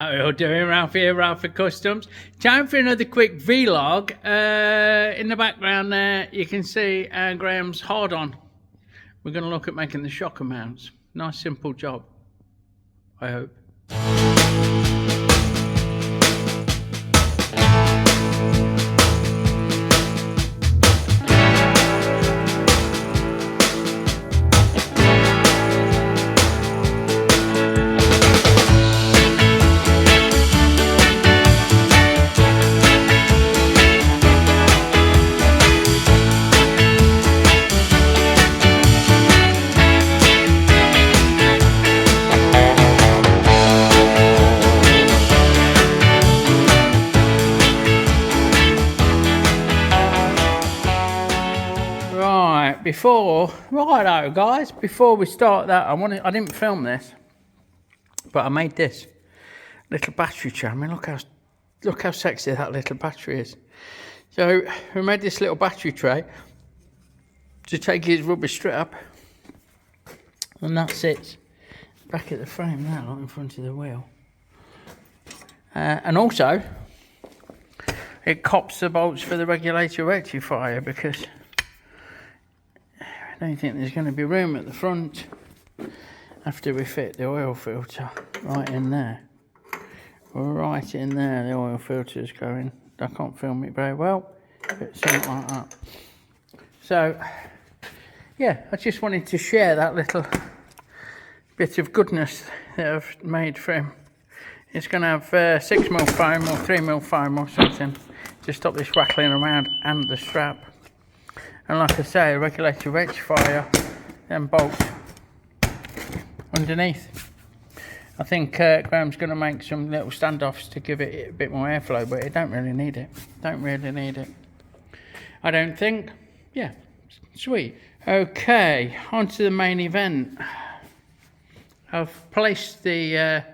How are you doing, Ralphy here, Ralfy Customs? Time for another quick vlog. In the background there, you can see Graham's Hardon. We're going to look at making the shocker mounts. Nice, simple job, I hope. Righto guys, before we start that, I didn't film this, but I made this little battery tray. I mean, look how sexy that little battery is. So we made this little battery tray to take his rubber strip, and that sits back at the frame now, like in front of the wheel. And also, it cops the bolts for the regulator rectifier, because I don't think there's going to be room at the front after we fit the oil filter right in there. Right in there, the oil filter is going. I can't film it very well, but something like that. So, yeah, I just wanted to share that little bit of goodness that I've made for him. It's going to have 6mm foam or 3mm foam or something to stop this rattling around, and the strap. And like I say, a regulator rectifier, then bolts underneath. I think Graham's going to make some little standoffs to give it a bit more airflow, but it don't really need it. Don't really need it, I don't think. Yeah, sweet. Okay, on to the main event. I've placed the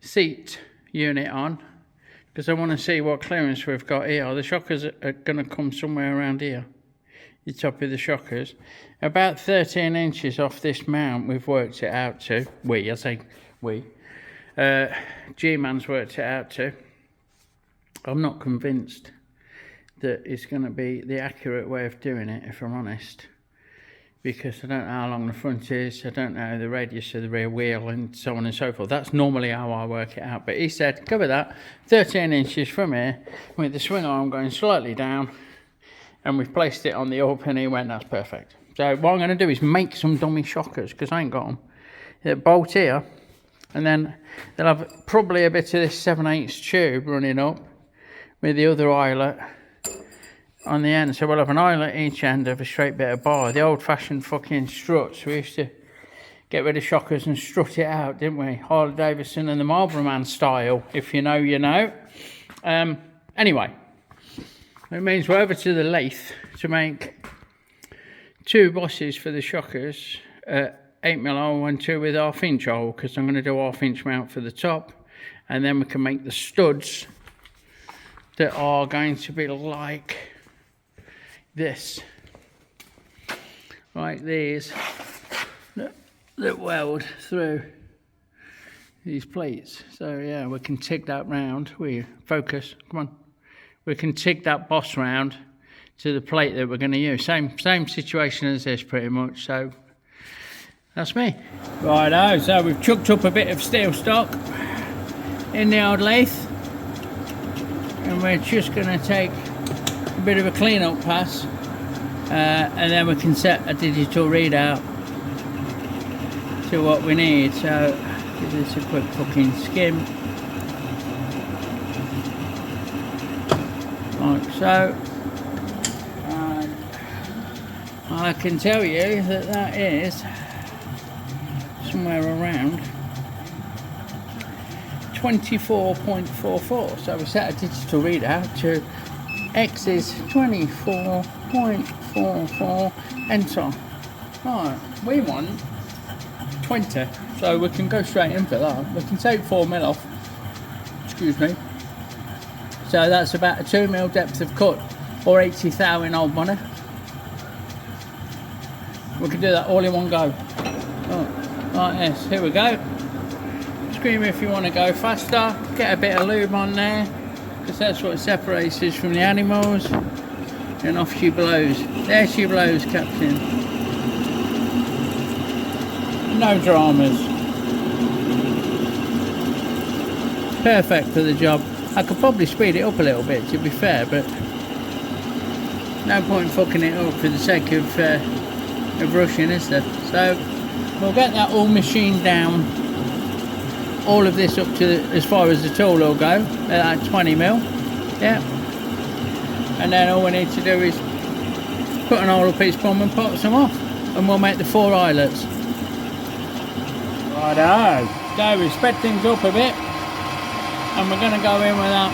seat unit on because I want to see what clearance we've got here. The shockers are going to come somewhere around here. The top of the shockers, about 13 inches off this mount. We've worked it out to. I say we. G-Man's worked it out to. I'm not convinced that it's going to be the accurate way of doing it, if I'm honest, because I don't know how long the front is. I don't know the radius of the rear wheel, and so on and so forth. That's normally how I work it out. But he said, cover that 13 inches from here with the swing arm going slightly down. And we've placed it on the up, and he went, that's perfect. So what I'm going to do is make some dummy shockers, because I ain't got them. They'll bolt here, and then they'll have probably a bit of this 7/8 tube running up with the other eyelet on the end. So we'll have an eyelet each end of a straight bit of bar. The old-fashioned fucking struts. We used to get rid of shockers and strut it out, didn't we? Harley-Davidson and the Marlboro Man style. If you know, you know. Anyway. It means we're over to the lathe to make two bosses for the shockers, 8mm hole and two with 1/2 inch hole, because I'm going to do 1/2 inch mount for the top, and then we can make the studs that are going to be like this, like these, that weld through these plates. So yeah, we can tick that round. We focus, come on. We can tick that boss round to the plate that we're going to use. Same situation as this, pretty much. So that's me. Righto, so we've chucked up a bit of steel stock in the old lathe, and we're just going to take a bit of a clean up pass, and then we can set a digital readout to what we need. So give this a quick fucking skim. Like so, and I can tell you that is somewhere around 24.44. So we set a digital readout to X is 24.44, enter. Right, we want 20, so we can go straight in for that. We can take 4mm off, excuse me. So that's about a 2mm depth of cut, or 80 thou in old money. We can do that all in one go. Oh, like this, here we go. scream if you want to go faster. Get a bit of lube on there, because that's what separates us from the animals. And off she blows. There she blows, Captain. No dramas. Perfect for the job. I could probably speed it up a little bit, to be fair, but no point fucking it up for the sake of rushing, is there? So we'll get that all machined down. All of this up to as far as the tool will go, at 20mm. Yeah. And then all we need to do is put an oil piece bomb and pop some off, and we'll make the 4 eyelets. Righto. So we sped things up a bit, and we're going to go in with that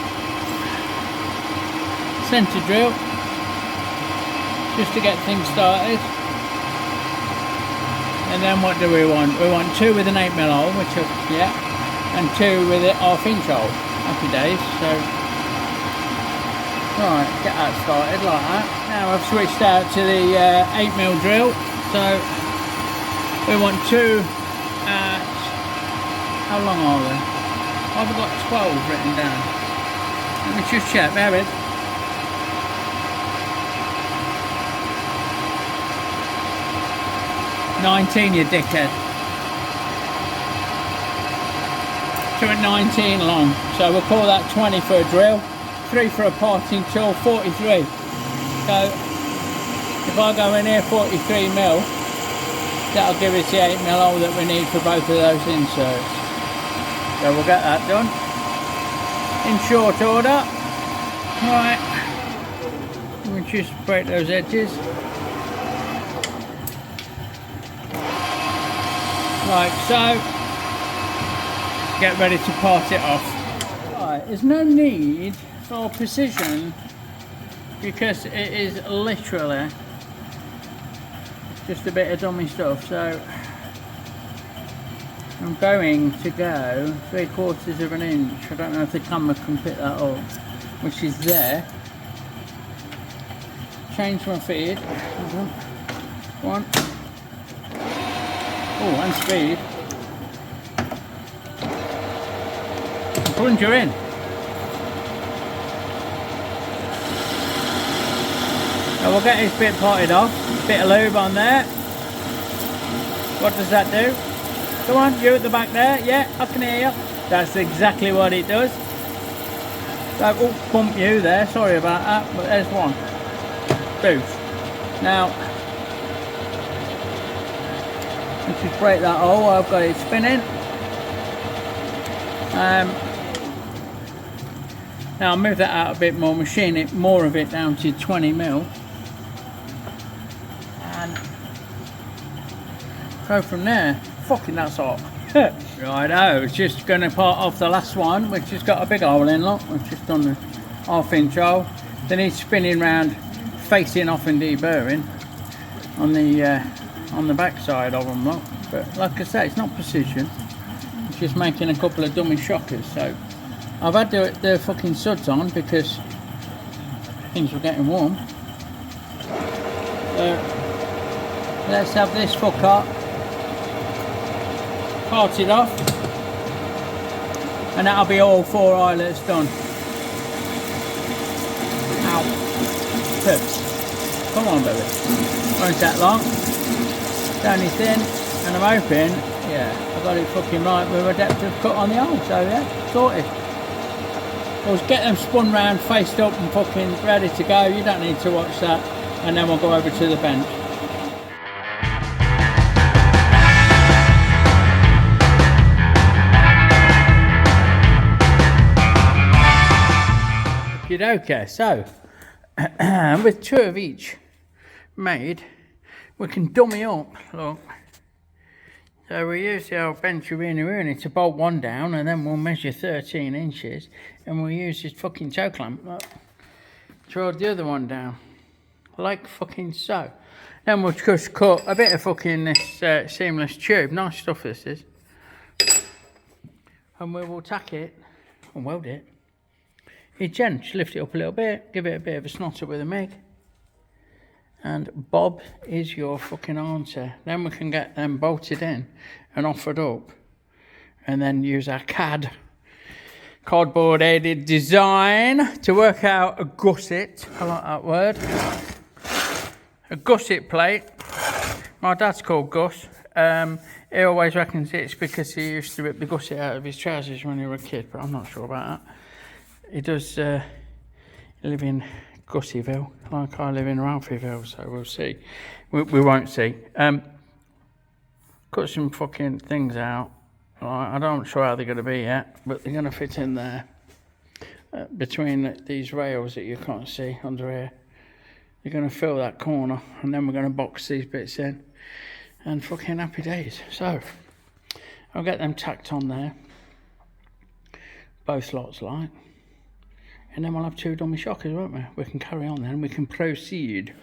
centre drill just to get things started. And then what do we want? We want 2 with an 8mm hole, which are, yeah, and 2 with a 1/2 inch hole. Happy days. So right, get that started like that. Now I've switched out to the 8mm drill, so we want 2 at, how long are they? I've got 12 written down. Let me just check, bear with. "19, you dickhead." 2 at 19 long, so we'll call that 20 for a drill. 3 for a parting tool, 43. So if I go in here 43mm, that'll give us the 8mm hole that we need for both of those inserts. So we'll get that done in short order. Right, we'll just break those edges. Like so. Get ready to part it off. Right, there's no need for precision, because it is literally just a bit of dummy stuff. So I'm going to go 3/4 of an inch. I don't know if the camera can pick that up, which is there. Change my feed. One. Oh, and speed. Plunge her in. So we'll get this bit potted off. Bit of lube on there. What does that do? Come on, you at the back there. Yeah, I can hear you. That's exactly what it does. So, oh, bump you there. Sorry about that, but there's one. Boost. Now, let's just break that hole. I've got it spinning. Now I'll move that out a bit more, machine it, more of it down to 20mm, and go from there. Fucking that's hot. Righto, it's just going to part off the last one, which has got a big hole in. Look, we've just done the 1/2 inch hole. Then he's spinning round, facing off and deburring on the back side of them. Look, but like I say, it's not precision. It's just making a couple of dummy shockers. So I've had the fucking suds on because things were getting warm. So let's have this fucker parted off, and that'll be all 4 eyelets done. Ow. Come on, baby. Won't that long. It's only thin, and I'm hoping, yeah, I got it fucking right with a depth of cut on the hole. So yeah, sorted. We'll get them spun round, faced up and fucking ready to go. You don't need to watch that. And then we'll go over to the bench. Okay, so with 2 of each made, we can dummy up. Look. So we use the old bench arena to bolt one down, and then we'll measure 13 inches, and we'll use this fucking toe clamp, look, to hold the other one down, like fucking so. Then we'll just cut a bit of fucking this seamless tube, nice stuff this is, and we will tack it and weld it. Again, just lift it up a little bit, give it a bit of a snotter with a MIG, and Bob is your fucking answer. Then we can get them bolted in and offered up, and then use our CAD, cardboard aided design, to work out a gusset. I like that word. A gusset plate. My dad's called Gus. He always reckons it's because he used to rip the gusset out of his trousers when he was a kid, but I'm not sure about that. He does live in Gussyville, like I live in Ralphyville, so we'll see. We won't see. Cut some fucking things out. I'm not sure how they're going to be yet, but they're going to fit in there. Between these rails that you can't see under here. They're going to fill that corner, and then we're going to box these bits in. And fucking happy days. So, I'll get them tacked on there. Both lots like. And then we'll have 2 dummy shockers, won't we? We can carry on then, and we can proceed.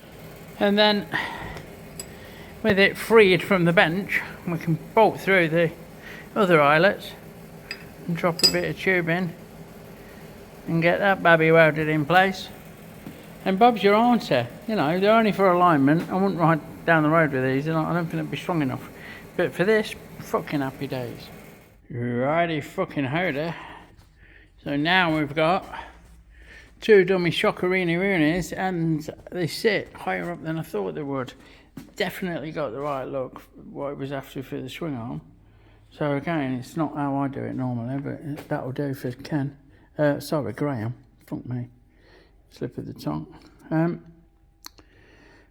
And then, with it freed from the bench, we can bolt through the other eyelets and drop a bit of tube in and get that baby welded in place. And Bob's your answer. You know, they're only for alignment. I wouldn't ride down the road with these. I don't think they'd be strong enough. But for this, fucking happy days. Righty fucking hoder. So now we've got 2 dummy shockerini roonies, and they sit higher up than I thought they would. Definitely got the right look, what it was after for the swing arm. So again, it's not how I do it normally, but that'll do for Ken. Sorry, Graham. Fuck me. Slip of the tongue.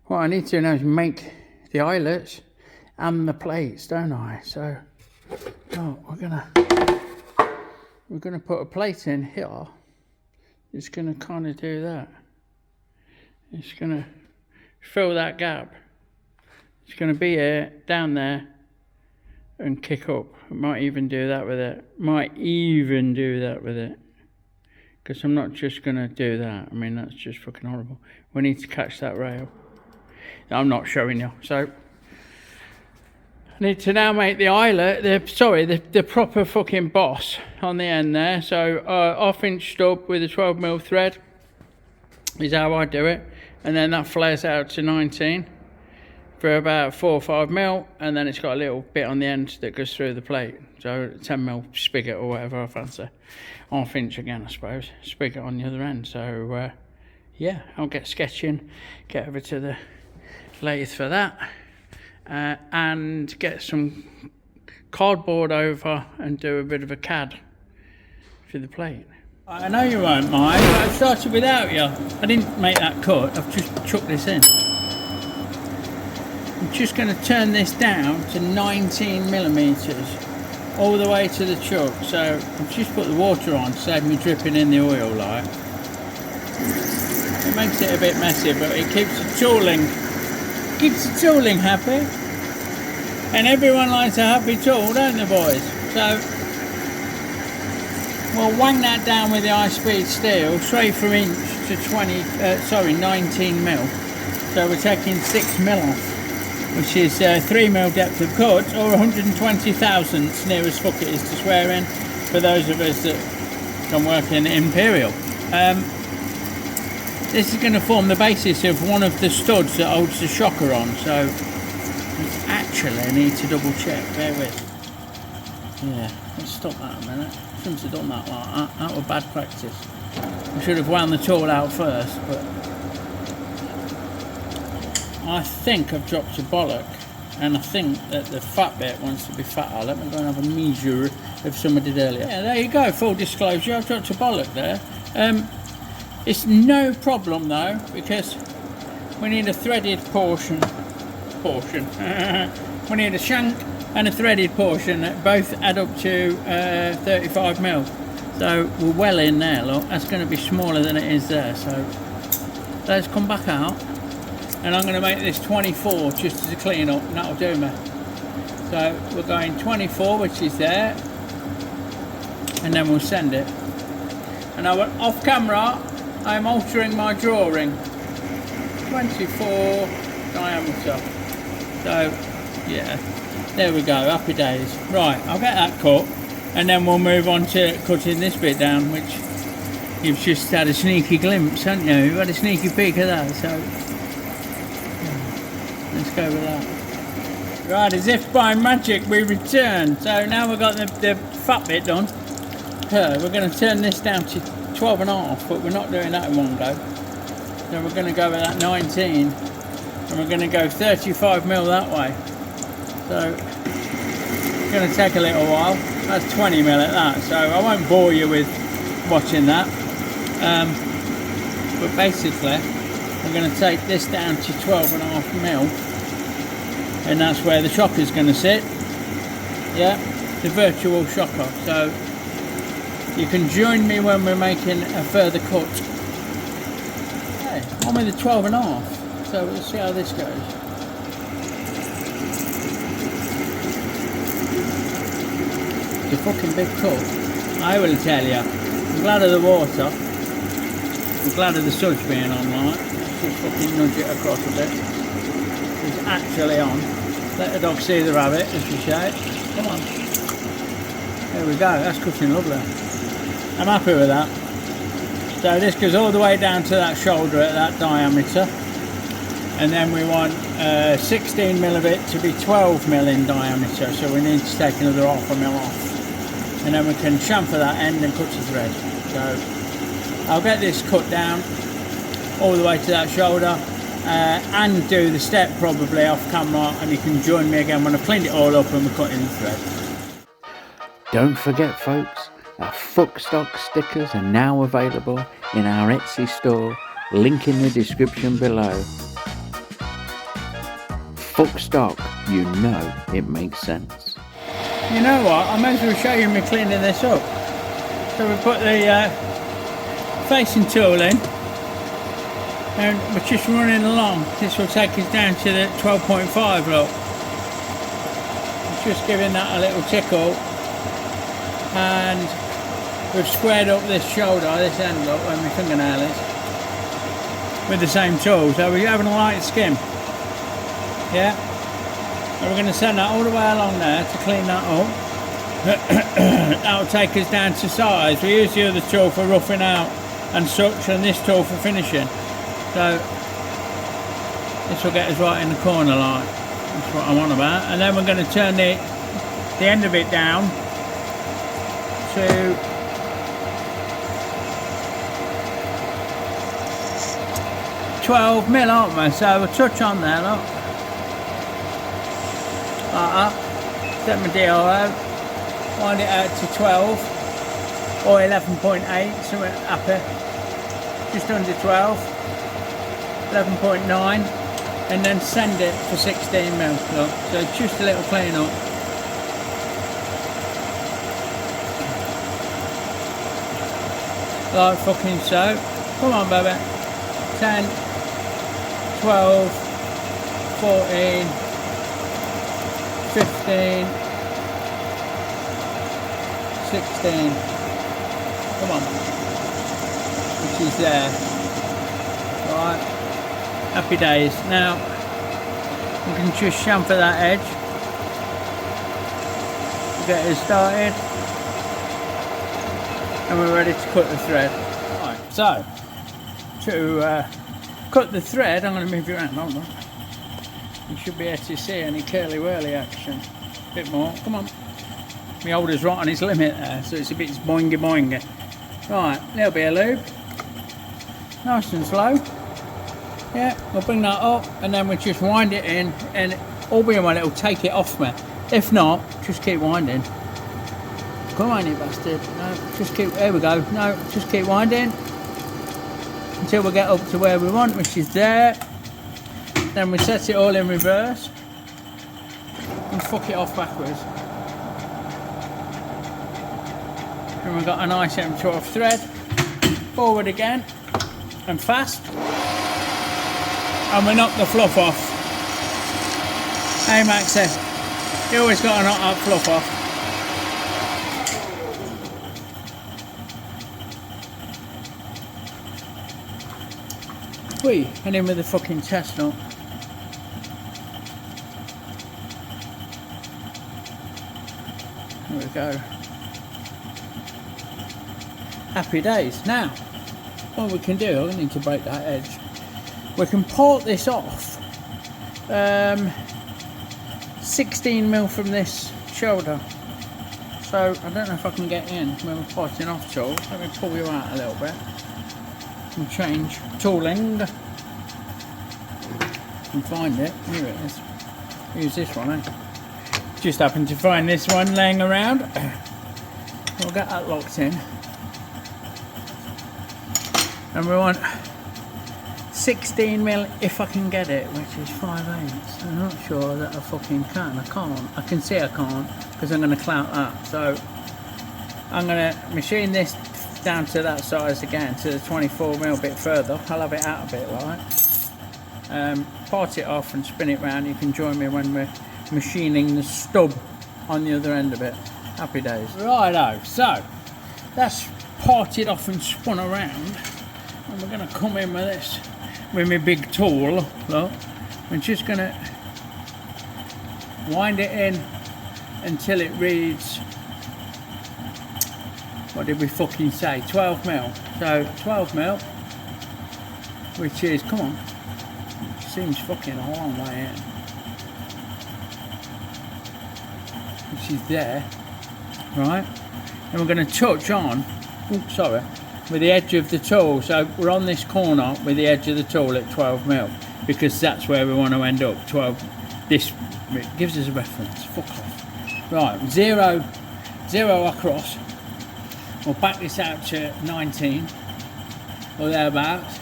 What I need to do now is make the eyelets and the plates, don't I? So, we're gonna put a plate in here. It's gonna kind of do that. It's gonna fill that gap. It's gonna be here, down there, and kick up. I might even do that with it. Because I'm not just gonna do that. I mean, that's just fucking horrible. We need to catch that rail. I'm not showing you. So I need to now make the eyelet, the proper fucking boss on the end there. So 1/2 inch stub with a 12mm thread is how I do it. And then that flares out to 19 for about 4 or 5mm, and then it's got a little bit on the end that goes through the plate. So 10mm spigot or whatever I fancy. 1/2 inch again, I suppose. Spigot on the other end. So yeah, I'll get sketching, get over to the lathe for that, and get some cardboard over and do a bit of a CAD for the plate. I know you won't mind, but I've started without you. I didn't make that cut, I've just chucked this in. I'm just going to turn this down to 19mm all the way to the chuck. So I've just put the water on to save me dripping in the oil light. It makes it a bit messy, but it keeps the tooling happy. And everyone likes a happy tool, don't they, boys? So we'll wang that down with the high-speed steel straight from inch to 19mm. So we're taking 6mm off, which is 3mm depth of cut, or 120 thousandths, near as fuck it is to swear in, for those of us that can work in Imperial. This is going to form the basis of one of the studs that holds the shocker on, so actually I need to double check, bear with. Yeah, let's stop that a minute. Shouldn't have done that like that, that was bad practice. I should have wound the tool out first, but I think I've dropped a bollock, and I think that the fat bit wants to be fatter. Let me go and have a measure of some I did earlier. Yeah, there you go, full disclosure, I've dropped a bollock there. It's no problem though, because we need a threaded portion. We need a shank and a threaded portion that both add up to 35mm. So we're well in there, look. That's going to be smaller than it is there. So let's come back out, and I'm going to make this 24 just as a clean up, and that'll do me. So we're going 24, which is there, and then we'll send it. And off camera, I'm altering my drawing. 24 diameter. So yeah, there we go, happy days. Right, I'll get that cut, and then we'll move on to cutting this bit down, which you've just had a sneaky glimpse, haven't you? You've had a sneaky peek of that, so yeah, let's go with that. Right, as if by magic we return. So now we've got the fat bit done. So we're going to turn this down to 12.5, but we're not doing that in one go. So we're going to go with that 19, and we're going to go 35mm that way. So it's going to take a little while. That's 20mm at that, so I won't bore you with watching that. But basically, we're going to take this down to 12.5mm, and that's where the shocker's going to sit. Yeah, the virtual shocker. So you can join me when we're making a further cut. Okay, I'm with the 12.5, so we'll see how this goes. It's a fucking big cut, I will tell you. I'm glad of the water. I'm glad of the suds being on, right? Just fucking nudge it across a bit. It's actually on. Let the dog see the rabbit, as you say. Come on. There we go, that's cutting lovely. I'm happy with that. So this goes all the way down to that shoulder at that diameter. And then we want 16mm of it to be 12mm in diameter. So we need to take another 0.5mm off. And then we can chamfer that end and cut the thread. So I'll get this cut down all the way to that shoulder and do the step probably off camera, and you can join me again when I've cleaned it all up and we're cutting the thread. Don't forget folks, our Fuck Stock stickers are now available in our Etsy store, link in the description below. Fuck Stock, you know it makes sense. You know what, I may as well show you me cleaning this up. So we put the facing tool in, and we're just running along. This will take us down to the 12.5 look. Just giving that a little tickle, and we've squared up this shoulder, this end look, where my fingernail is, with the same tool. So we're having a light skim. Yeah. And we're going to send that all the way along there to clean that up. That'll take us down to size. We use the other tool for roughing out and such, and this tool for finishing. So this will get us right in the corner like. That's what I'm on about. And then we're going to turn the end of it down to 12mm, aren't we? So we'll touch on there, look. Like that. Set my deal out. Wind it out to 12 or 11.8, so we're happy. Just under 12. 11.9, and then send it for 16mm. Look, so just a little clean up. Like fucking so. Come on, baby. 10, 12, 14, 15, 16. Come on. Which is there. Right. Happy days. Now we can just chamfer that edge. Get it started. And we're ready to cut the thread. Right, so to cut the thread, I'm going to move you around. Hold on. You should be able to see any curly whirly action. A bit more. Come on. My holder's right on his limit there, so it's a bit boingy boingy. Right, little bit of lube. Nice and slow. Yeah, we'll bring that up and then we'll just wind it in, and all being well, it'll take it off me. If not, just keep winding. Come on, you bastard. No, just keep, there we go. No, just keep winding until we get up to where we want, which is there. Then we set it all in reverse and fuck it off backwards. And we've got a nice M12 thread. Forward again and fast. And we knock the fluff off. Hey Max says, you always got to knock that fluff off. Whee, and in with the fucking chestnut. There we go. Happy days. Now, what we can do, I need to break that edge. We can port this off 16mm from this shoulder. So I don't know if I can get in when we're parting off tools. Let me pull you out a little bit and change tooling. And find it. Here it is. Use this one, eh? Just happened to find this one laying around. We'll get that locked in. And we want 16mm if I can get it, which is 5/8. I'm not sure that I fucking can. I can't. I can see I can't because I'm going to clout that. So I'm going to machine this down to that size again, to the 24mm a bit further. I'll have it out a bit, right? Part it off and spin it round. You can join me when we're machining the stub on the other end of it. Happy days. Righto, so that's parted off and spun around, and we're going to come in with this with my big tool. Look, we're just going to wind it in until it reads, what did we fucking say, 12mm. So 12mm, which is, come on, seems fucking a long way in, which is there, right? And we're going to touch on, oops, sorry, with the edge of the tool. So we're on this corner with the edge of the tool at 12mm because that's where we want to end up. 12. This gives us a reference. Fuck off. Right, zero across. We'll back this out to 19 or thereabouts.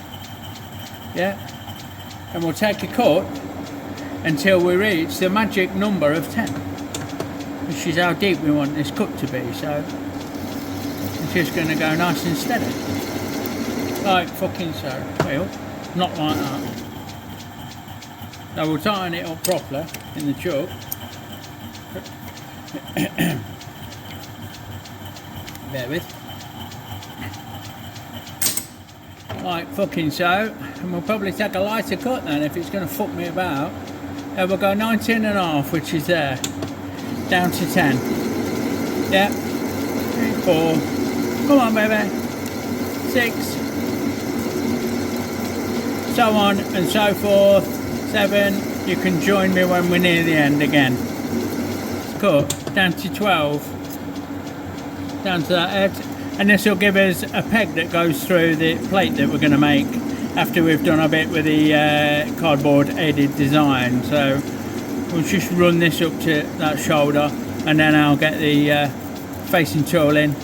Yeah, and we'll take a cut until we reach the magic number of 10, which is how deep we want this cut to be. So it's just going to go nice and steady, like fucking so. Well, not like that. So we'll tighten it up properly in the chuck. Bear with. Like fucking so. And we'll probably take a lighter cut then if it's going to fuck me about. We'll go 19.5, which is there, down to 10. Yeah. 4. Come on, baby. 6. So on and so forth. 7. You can join me when we're near the end again. Cut down to 12. Down to that edge. And this will give us a peg that goes through the plate that we're going to make after we've done a bit with the cardboard aided design. So we'll just run this up to that shoulder, and then I'll get the facing tool in,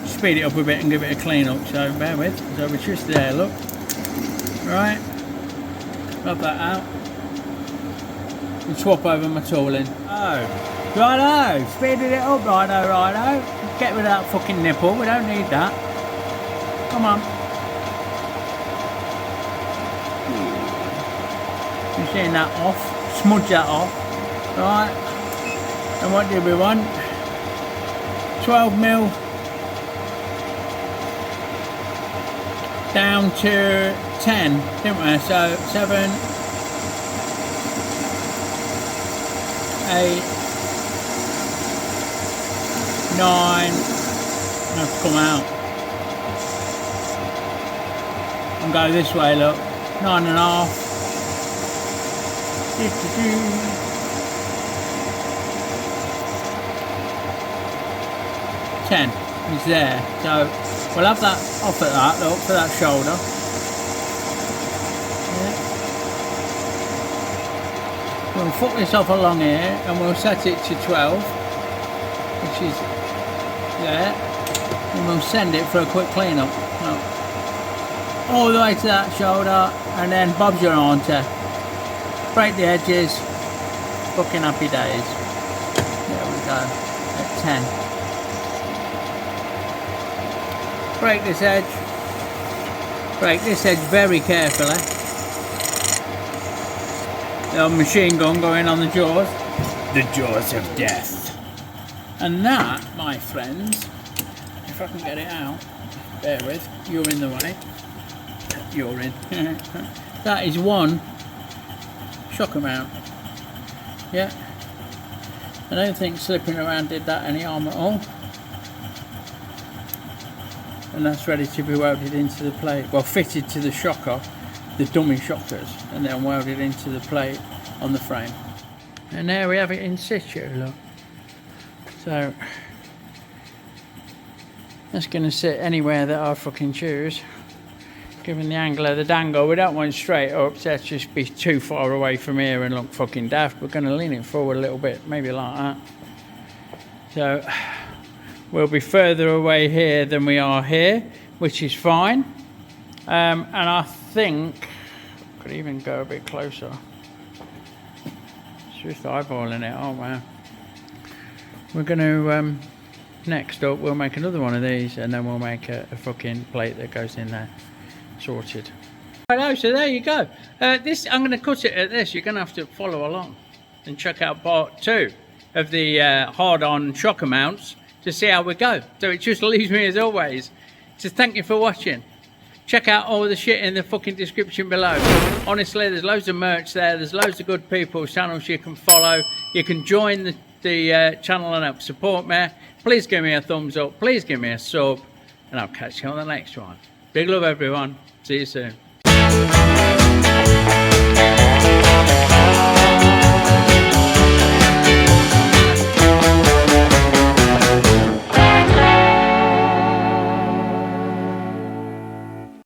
speed it up a bit and give it a clean up. So bear with. So we're just there, look. Right, rub that out and swap over my tool in. Oh, righto, speeded it up, righto. Get rid of that fucking nipple, we don't need that. Come on. You're seeing that off, smudge that off. Right, and what did we want? 12mm down to 10, didn't we? So 7, 8, 9, have to come out and go this way, look, 9.5, 10 is there. So we'll have that off at that, look, for that shoulder. Yeah. We'll fuck this off along here and we'll set it to 12, which is there, and we'll send it for a quick clean up. All the way to that shoulder, and then Bob's your auntie. Break the edges, fucking happy days. There we go, at 10. Break this edge very carefully. The old machine gun going on the jaws. The jaws of death. And that, my friends, if I can get it out, bear with, you're in the way. You're in. That is one shock amount. Yeah. I don't think slipping around did that any harm at all. And that's ready to be welded into the plate. Well, fitted to the shocker, the dummy shockers, and then welded into the plate on the frame. And there we have it in situ, look. So That's going to sit anywhere that I fucking choose. Given the angle of the dangle, we don't want straight up, so let's just be too far away from here and look fucking daft. We're going to lean it forward a little bit, maybe like that. So we'll be further away here than we are here, which is fine. And I think I could even go a bit closer. It's just eyeballing it. Oh wow. We're going to next up we'll make another one of these, and then we'll make a fucking plate that goes in there. Sorted. Hello, so there you go. This I'm going to cut it at this. You're going to have to follow along and check out part 2 of the Hardon shocker mounts to see how we go. So it just leaves me as always to thank you for watching. Check out all the shit in the fucking description below. Honestly, there's loads of merch there. There's loads of good people's channels you can follow. You can join the channel and help support me. Please give me a thumbs up. Please give me a sub, and I'll catch you on the next one. Big love, everyone. See you soon.